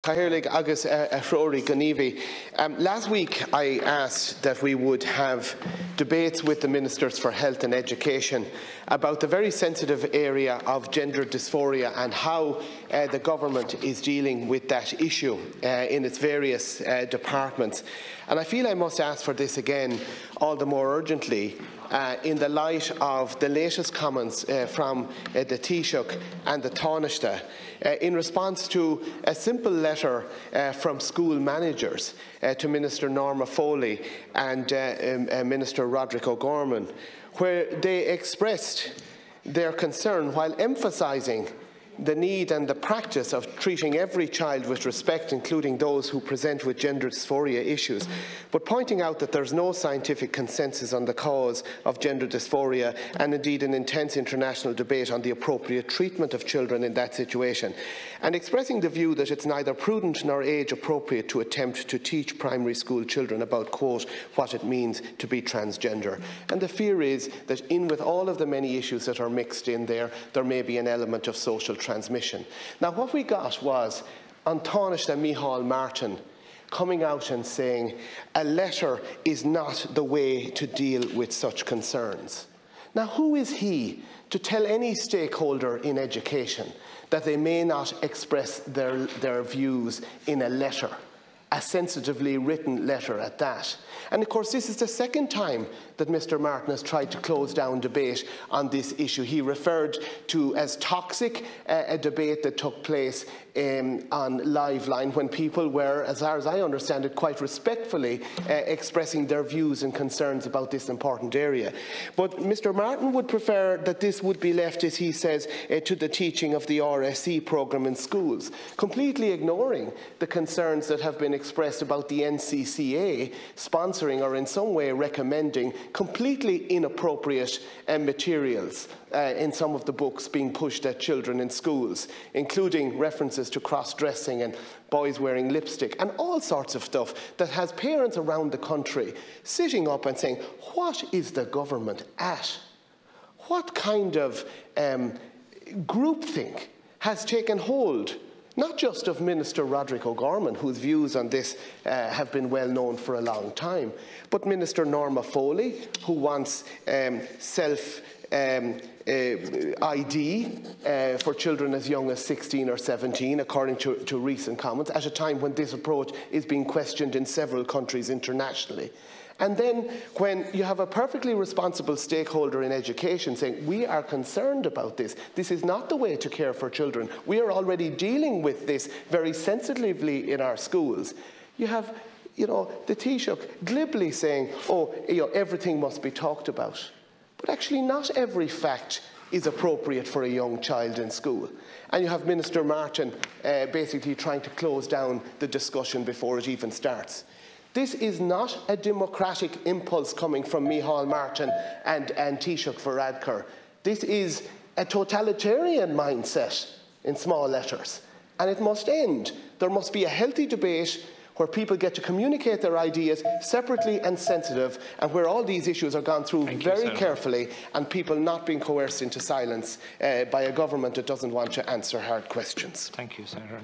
Cahirirlig agus Rory Ganivi. Last week I asked that we would have debates with the Ministers for Health and Education about the very sensitive area of gender dysphoria and how the government is dealing with that issue in its various departments. And I feel I must ask for this again all the more urgently in the light of the latest comments from the Taoiseach and the Taoiseach in response to a simple letter from school managers to Minister Norma Foley and Minister Roderick O'Gorman, where they expressed their concern while emphasising the need and the practice of treating every child with respect, including those who present with gender dysphoria issues, but pointing out that there is no scientific consensus on the cause of gender dysphoria and indeed an intense international debate on the appropriate treatment of children in that situation, and expressing the view that it's neither prudent nor age appropriate to attempt to teach primary school children about, quote, what it means to be transgender. And the fear is that in with all of the many issues that are mixed in there, there may be an element of social transmission. Now, what we got was An Taoiseach Micheál Martin coming out and saying a letter is not the way to deal with such concerns. Now, who is he to tell any stakeholder in education that they may not express their views in a letter, a sensitively written letter at that? And of course, this is the second time that Mr Martin has tried to close down debate on this issue. He referred to as toxic a debate that took place on Liveline when people were, as far as I understand it, quite respectfully expressing their views and concerns about this important area. But Mr Martin would prefer that this would be left, as he says, to the teaching of the RSE programme in schools, completely ignoring the concerns that have been expressed about the NCCA sponsoring or in some way recommending completely inappropriate materials in some of the books being pushed at children in schools, including references to cross-dressing and boys wearing lipstick and all sorts of stuff that has parents around the country sitting up and saying, what is the government at? What kind of groupthink has taken hold, not just of Minister Roderick O'Gorman, whose views on this have been well known for a long time, but Minister Norma Foley, who wants ID for children as young as 16 or 17, according to recent comments, at a time when this approach is being questioned in several countries internationally. And then when you have a perfectly responsible stakeholder in education saying, we are concerned about this, this is not the way to care for children, we are already dealing with this very sensitively in our schools, you have the Taoiseach glibly saying, everything must be talked about. But actually not every fact is appropriate for a young child in school. And you have Minister Martin basically trying to close down the discussion before it even starts. This is not a democratic impulse coming from Micheál Martin and Taoiseach Varadkar. This is a totalitarian mindset in small letters. And it must end. There must be a healthy debate where people get to communicate their ideas separately and sensitive, and where all these issues are gone through very carefully, and people not being coerced into silence by a government that doesn't want to answer hard questions. Thank you, Senator.